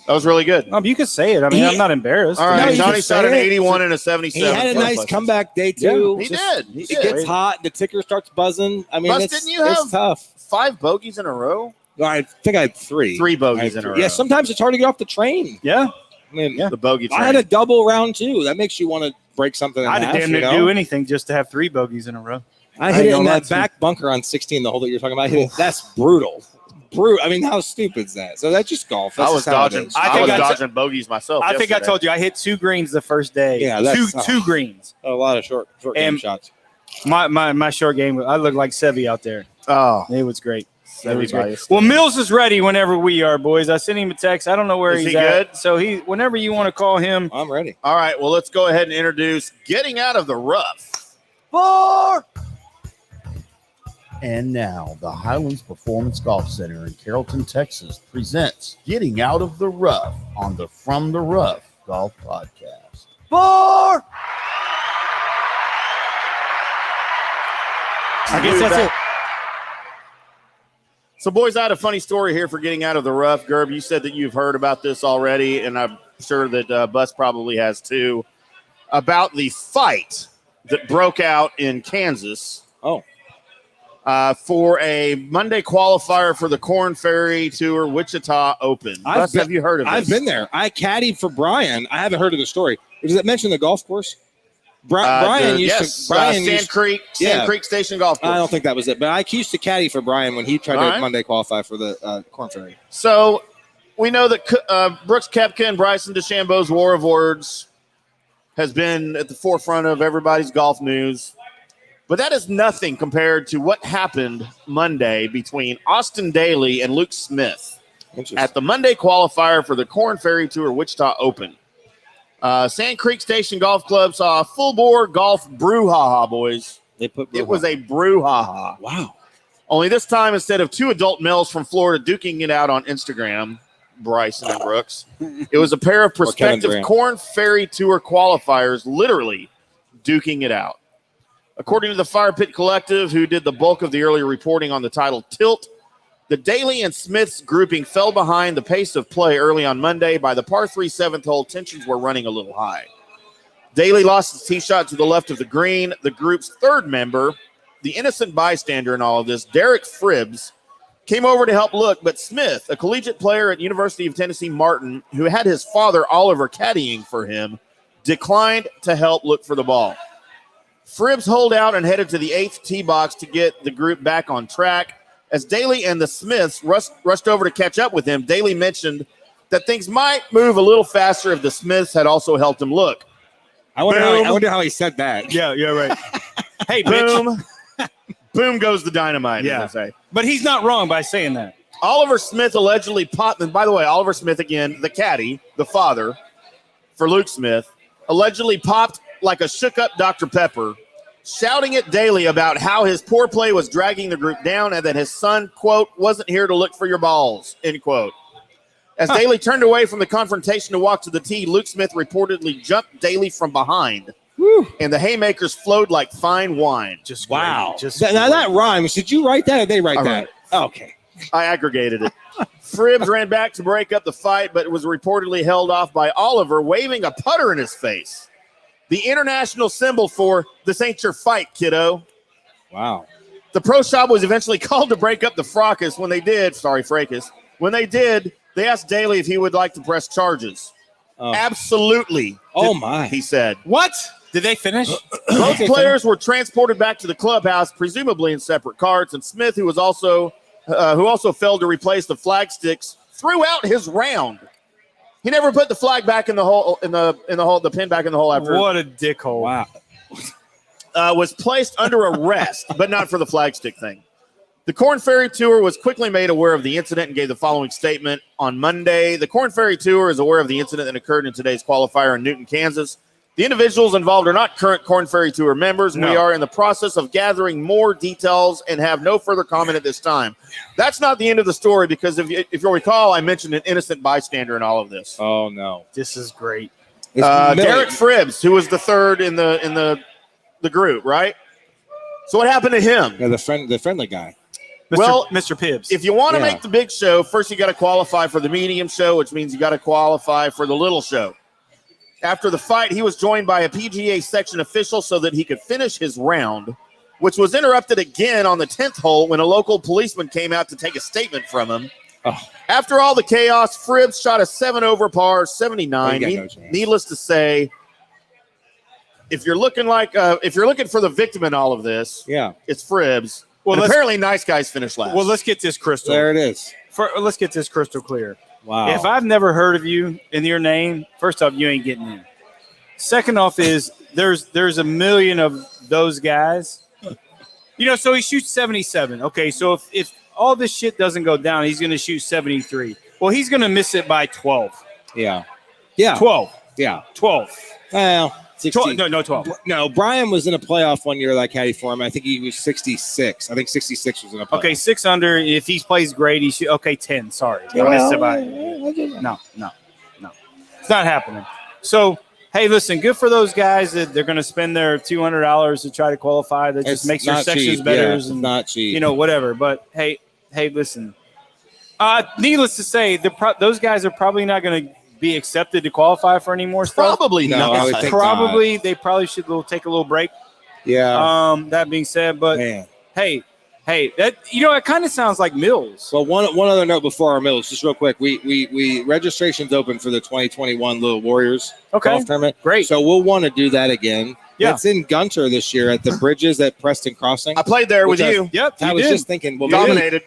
That was really good. You can say it. I mean, I'm not embarrassed. All right, No, you Johnny can shot say an it. 81 and a He 77. had a for nice +3. comeback day too. He Just- did. He It did. gets hot. The ticker starts buzzing. I mean, Bus, it's, didn't you it's have- tough. 5 bogeys in a row. I think I had 3. 3 bogeys in a row. Yeah, sometimes it's hard to get off the train. Yeah. I mean, Yeah. The bogey train. I had a double round 2. That makes you want to break something in I'd half. have damn you near know? do anything just to have 3 bogeys in a row. I hit it in know that that back bunker on 16, the hole that you're talking about. I hit it. That's brutal. I mean, how stupid is that? So that's just golf. That's I was just how it dodging. is. I I think was I t- dodging bogeys myself. I think I yesterday. told you I hit 2 greens the first day. Yeah, that's tough. two greens. A lot of short game And- shots. My short game, I look like Sevy out there. Oh, It was great. It was Sevy great. Well, Mills is ready whenever we are, boys. I sent him a text. I don't know where Is he's he at. good? So whenever you want to call him. I'm ready. all right. Well, let's go ahead and introduce Getting Out of the Rough. And now, the Highlands Performance Golf Center in Carrollton, Texas presents Getting Out of the Rough on the From the Rough Golf Podcast. I guess that's it. So, boys, I had a funny story here for Getting Out of the Rough. Gerb, you said that you've heard about this already, and I'm sure that Bus probably has too, about the fight that broke out in Kansas. Oh. For a Monday qualifier for the Korn Ferry Tour Wichita Open. Bus, have you heard of this? I've been there. I caddied for Brian. I haven't heard of the story. Does it mention the golf course? Brian used to. Sand Creek Station Golf Course. I don't think that was it, but I used to caddy for Brian when he tried to Monday qualify for the Korn Ferry. So we know that Brooks Koepka and Bryson DeChambeau's War of Words has been at the forefront of everybody's golf news. But that is nothing compared to what happened Monday between Austin Daly and Luke Smith at the Monday qualifier for the Korn Ferry Tour Wichita Open. Sand Creek Station Golf Club saw a full-bore golf brouhaha, boys. It was a brouhaha. Wow. Only this time, instead of two adult males from Florida duking it out on Instagram, Bryson and Brooks, it was a pair of prospective Korn Ferry Tour qualifiers literally duking it out. According to the Fire Pit Collective, who did the bulk of the earlier reporting on the title Tilt, the Daly and Smith's grouping fell behind the pace of play early on Monday. By the par 3 7th hole, tensions were running a little high. Daly lost his tee shot to the left of the green. The group's third member, the innocent bystander in all of this, Derek Fribbs, came over to help look, but Smith, a collegiate player at University of Tennessee Martin, who had his father Oliver caddying for him, declined to help look for the ball. Fribbs holed out and headed to the 8th tee box to get the group back on track. As Daly and the Smiths rushed over to catch up with him, Daly mentioned that things might move a little faster if the Smiths had also helped him look. I wonder how he said that. Yeah, right. Hey, boom. Boom goes the dynamite, yeah. as I say. But he's not wrong by saying that. Oliver Smith allegedly popped, and by the way, Oliver Smith, again, the caddy, the father for Luke Smith, allegedly popped like a shook-up Dr. Pepper, shouting at Daly about how his poor play was dragging the group down and that his son, quote, wasn't here to look for your balls, end quote. As Daly turned away from the confrontation to walk to the tee, Luke Smith reportedly jumped Daly from behind. Woo. And the haymakers flowed like fine wine. Just wow. Great. Now that rhymes. Did you write that or did they write that? Okay. I aggregated it. Fribbs ran back to break up the fight, but was reportedly held off by Oliver, waving a putter in his face. The international symbol for "this ain't your fight, kiddo." Wow. The pro shop was eventually called to break up the fracas. When they did, they asked Daly if he would like to press charges. Absolutely. Oh, my. He said. What? Did they finish? Both players were transported back to the clubhouse, presumably in separate carts, and Smith, who also failed to replace the flag sticks, threw out his round. He never put the flag back in the hole, the pin back in the hole after. What a dickhole. Wow. Was placed under arrest, but not for the flag stick thing. The Korn Ferry Tour was quickly made aware of the incident and gave the following statement on Monday. The Korn Ferry Tour is aware of the incident that occurred in today's qualifier in Newton, Kansas. The individuals involved are not current Korn Ferry Tour members. No. We are in the process of gathering more details and have no further comment at this time. That's not the end of the story because if you'll recall, I mentioned an innocent bystander in all of this. Oh, no. This is great. Derek Fribbs, who was the third in the group, right? So what happened to him? Yeah, the friendly guy. Mr. Pibbs. If you want to make the big show, first you got to qualify for the medium show, which means you got to qualify for the little show. After the fight, he was joined by a PGA section official so that he could finish his round, which was interrupted again on the 10th hole when a local policeman came out to take a statement from him. Oh. After all the chaos, Fribbs shot a 7 over par 79. Needless to say, if you're looking for the victim in all of this, it's Fribbs. Well, apparently nice guys finish last. Well, let's get this crystal. There it is. Let's get this crystal clear. Wow. If I've never heard of you in your name, first off, you ain't getting in. Second off is there's a million of those guys So he shoots 77. Okay, so if all this shit doesn't go down, he's going to shoot 73. Well, he's going to miss it by 12. Yeah. 12. Yeah. 12. Well, 16. 12. No, 12. No, Brian was in a playoff one year like caddy for him. I think he was 66. I think 66 was in a playoff. Okay, 6 under. If he plays great, he should. Okay, 10. Sorry. Yeah, No. It's not happening. So, hey, listen, good for those guys that they're going to spend their $200 to try to qualify. That just makes your sections cheap. better. Yeah, it's not cheap. Whatever. But, hey, listen. Needless to say, those guys are probably not going to be accepted to qualify for any more stuff. Probably No, not. I would think Probably. They probably should take a little break. Yeah. That being said, but Man. hey, that it kind of sounds like Mills. Well, one other note before our Mills, just real quick. We registration's open for the 2021 Little Warriors golf tournament. Great. So we'll want to do that again. Yeah. It's in Gunter this year at the Bridges at Preston Crossing. I played there with you. Yep. I was just thinking, well, Dominated.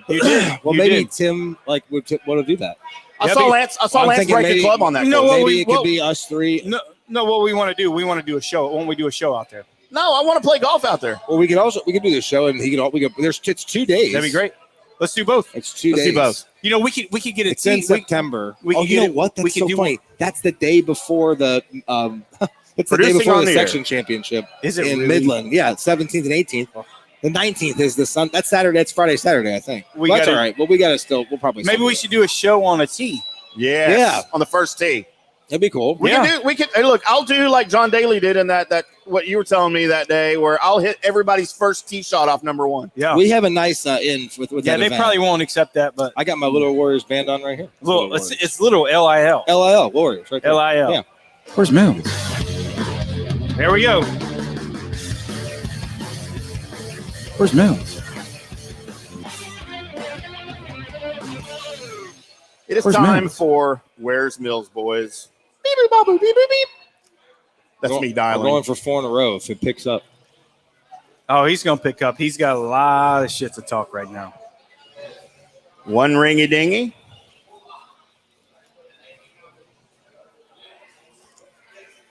You did. Well, You maybe did. Tim want to do that. I saw Lance break maybe- the club on that. No, course. well, Maybe it could be us three. No. What we want to do? We want to do a show. Won't we do a show out there? No, I want to play golf out there. Well, we could do the show, and it's 2 days. That'd be great. Let's do both. It's 2 Let's days. do both. We could get a It's in team. September. we Oh, could you get know it- what? we That's could so do funny. That's the day before the it's the day Producing before on the the air. section championship Is it in really? Midland. Yeah, 17th and 18th. The 19th is the Sun. That's Saturday. That's Friday, Saturday, I think. We That's gotta- all right. Well, we got to still. We'll probably. Maybe still we do should do a show on a tee. Yes. Yeah. On the first tee. it. That'd be cool. We can. Hey, look, I'll do like John Daly did in that what you were telling me that day, where I'll hit everybody's first tee shot off number one. Yeah. We have a nice in with Yeah, that they event. probably won't accept that, but I got my Little Warriors band on right here. it's little LIL. LIL Warriors right there. LIL. Yeah. Where's Mills? There we go. Where's Mills? It is Where's time Mills? for Where's Mills, boys. Beep, beep, babu, beep, beep, beep. That's me We're dialing. going for 4 in a row if it picks up. Oh, he's gonna pick up. He's got a lot of shit to talk right now. One ringy dingy.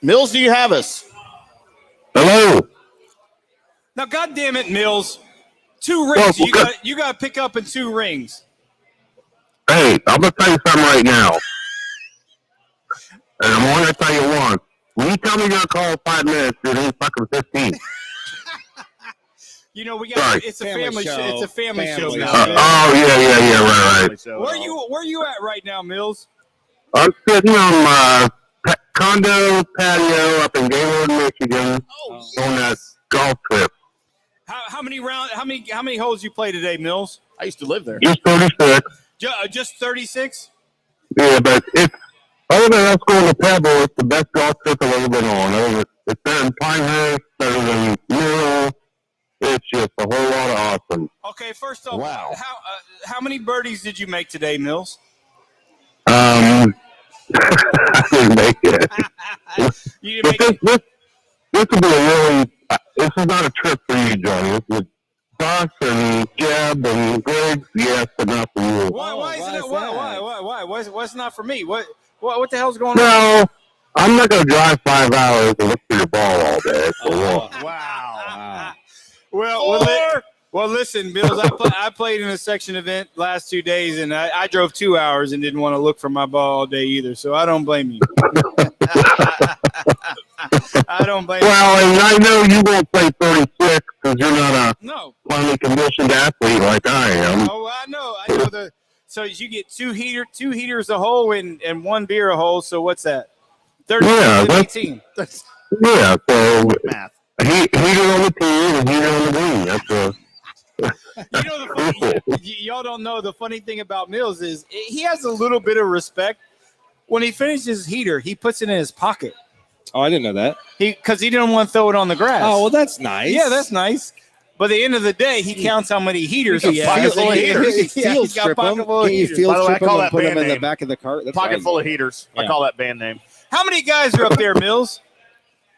Mills, do you have us? Hello. Now, God damn it, Mills. 2 rings. Well, You got to pick up in 2 rings. Hey, I'm gonna tell you something right now, and I'm only gonna tell you once. When you tell me you're gonna call 5 minutes, it ain't fucking 15. We got. Sorry. It's a Family family show. show. It's a family show Family now. show. Oh yeah, right. Where you at right now, Mills? I'm sitting on my condo patio up in Gaylord, Michigan, on that golf trip. How many holes you play today, Mills? I used to live there. Just 36. Just 36. Yeah, but it's other than us going to Pebble, it's the best golf trip I've ever been on. It's better than Pinehurst, better than Miro. It's just a whole lot of awesome. Okay, first off, Wow. how many birdies did you make today, Mills? I didn't make it. You But didn't make this will be a really. This is not a trip for you, Johnny. This is Josh and Jeb and Greg. Yes, but not for you. Why isn't why it? is Why? What's not for me? What the hell's going on? No, I'm not going to drive 5 hours and look for your ball all day. For one. Wow. Well, listen, Bills. I played in a section event last 2 days, and I drove 2 hours and didn't want to look for my ball all day either. So I don't blame you. I don't blame Well, and I know you won't play 36 because you're not you. No. a finely conditioned athlete like I am. Oh, I know. So you get two heaters a hole and 1 beer a hole. So what's that? 30, Yeah, that's- 18. Yeah, so Math. heater on the tee and heater on the green. That's a. Y'all don't know the funny thing about Mills is he has a little bit of respect. When he finishes his heater, he puts it in his pocket. Oh, I didn't know that. Because he didn't want to throw it on the grass. Oh, well, that's nice. Yeah, that's nice. But at the end of the day, he counts how many heaters he Pocket has. full of heaters. Yeah, he's got a pocket full of Can you heaters. field By the way, I strip call them that and put them band in the name. back of the cart? That's Pocket right. full of heaters. I Yeah. call that band name. How many guys are up there, Mills?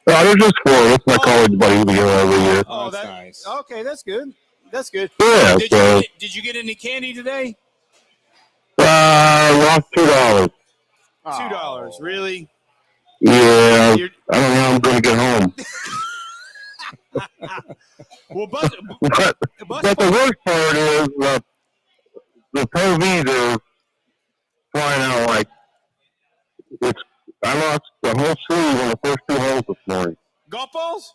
There's just 4. That's my college buddies we go every year. Oh, that's nice. Okay, that's good. That's good. Yeah, so Did you get any candy today? lost $2. $2. Really? Yeah, You're- I don't know. I'm going to get home. Well, but the worst part is the POVs are flying out like I lost the whole sleeve on the first 2 holes this morning. golf balls?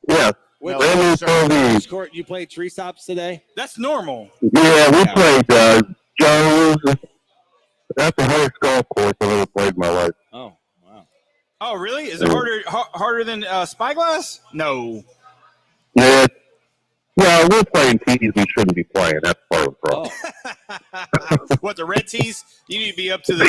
Yes. Which POVs. court you played tree stops today? That's normal. Yeah, we played Joe's. That's the hardest golf course I've ever played in my life. Oh, wow. Oh, really? Is it harder than Spyglass? No. Yeah. Well, we're playing tees we shouldn't be playing. That's part of the problem. What, the red tees? You need to be up to the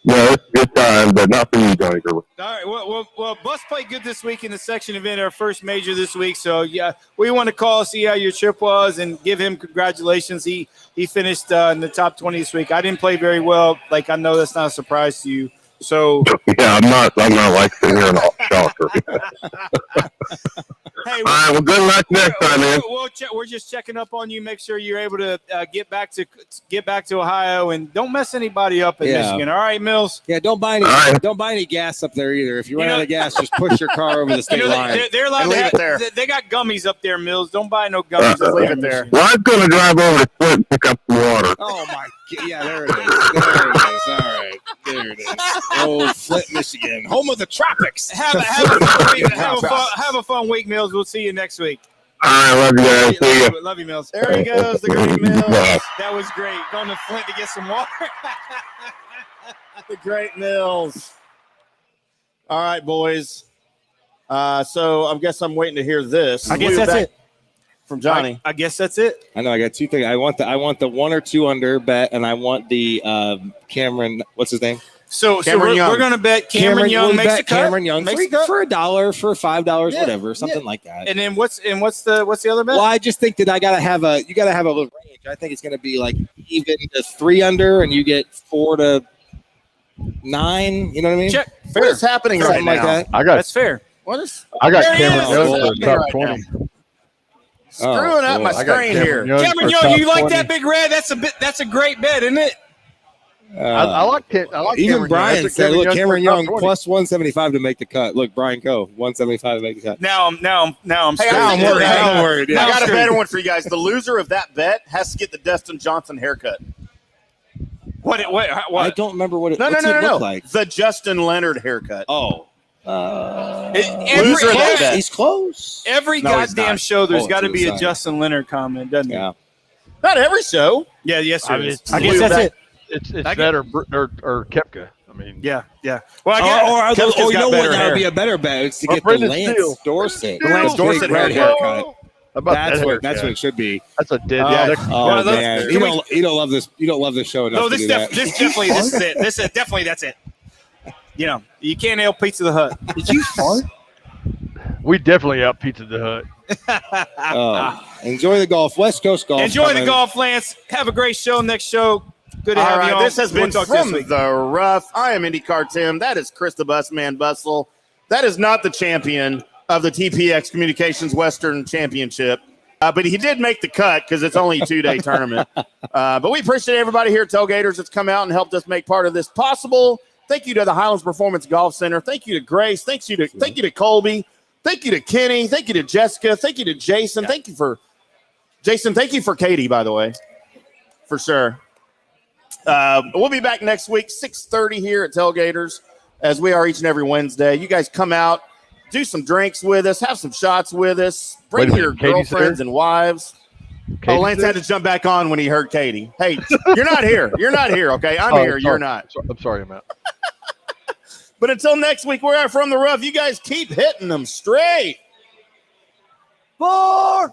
No, it's a good time, but not for you, Johnny Gerber. All right. Well, Bus played good this week in the section event, our first major this week. So, yeah, we want to call, see how your trip was, and give him congratulations. He finished in the top 20 this week. I didn't play very well. Like, I know that's not a surprise to you. So yeah, I'm not like sitting here in a shocker. Hey, all right, well, good luck next time, man. We're just checking up on you. Make sure you're able to get back to Ohio, and don't mess anybody up in Michigan. All right, Mills. Yeah, don't buy any gas up there either. If you run out of gas, just push your car over the state line. They're allowed to have it there. They got gummies up there, Mills. Don't buy no gummies. Just leave it there. Well, I'm going to drive over to Flint and pick up some water. Oh my! Yeah, there it is. There it is. All right, there it is. Oh, Flint, Michigan, home of the tropics. Have a fun week, Mills. We'll see you next week. All right, love you guys. See you. Love you, Mills. There he goes, the great Mills. That was great. Going to Flint to get some water. The great Mills. All right, boys. So I guess I'm waiting to hear this. I guess that's it from Johnny. I guess that's it. I know. I got 2 things. I want the 1 or 2 under bet, and I want the Cameron. What's his name? So we're going to bet Cameron Young makes the cut. Cameron Young for $1, for $5, whatever, something like that. And then what's the other bet? Well, I just think that you got to have a little range. I think it's going to be like even to 3 under, and you get 4 to 9. You know what I mean? Check. What is happening Something right like now? that. That's fair. What is? I got There he Cameron is. Young What's for happening top right 20. now? Screwing up my I got screen here. Cameron Young, you like that big red? That's a great bet, isn't it? I like it. I like even Cameron Brian Young. said, "Look, Cameron Young plus plus 175 to make the cut." Look, Brian Coe 175 to make the cut. Now I'm Hey, screwed. I'm worried. I'm worried. I Yeah. got a better one for you guys. The loser of that bet has to get the Dustin Johnson haircut. What? I don't remember what it, No, what's it look like. The Justin Leonard haircut. Oh, Loser of that bet. he's close. Every No, he's goddamn not. show, there's Hold got to to be the a side. Justin Leonard comment, doesn't it? Yeah. Not every show. Yeah. Yes, sir. I mean, I guess that's it. It's I that or Kepka. I mean, Yeah. Well, I guess. Or you know what? better That hair. would be a better bet. It's to Or get the Brendan Lance Steele. Dorset. The Lance Dorset Big red haircut. haircut. How about That's that what haircut? it should be. That's a dead. Oh Well, man, you don't love this. You don't love this show enough No, to do that. this is it. This is definitely that's it. You know, you can't nail Pizza the Hut. Did you fart? We definitely out Pizza the Hut. Enjoy the golf, West Coast golf. Enjoy the coming. golf, Lance. Have a great show. Next show. Good to All have right, you on. this has been We'll talk From this week. the Rough. I am IndyCar Tim. That is Chris the Busman Bustle. That is not the champion of the TPX Communications Western Championship. But he did make the cut because it's only a 2-day tournament. But we appreciate everybody here at Tailgaters that's come out and helped us make part of this possible. Thank you to the Highlands Performance Golf Center. Thank you to Grace. Thank you to Colby. Thank you to Kenny. Thank you to Jessica. Thank you to Jason. Yeah. Thank you for Jason. Thank you for Katie, by the way, for sure. We'll be back next week, 6:30 here at Tailgaters, as we are each and every Wednesday. You guys come out, do some drinks with us, have some shots with us, bring Wait a your minute, Katie's girlfriends there? and wives. Katie's Lance there? had to jump back on when he heard Katie. Hey, you're not here. You're not here, okay? I'm here. You're not. I'm sorry, I'm out. But until next week, we're From the Rough. You guys keep hitting them straight. 4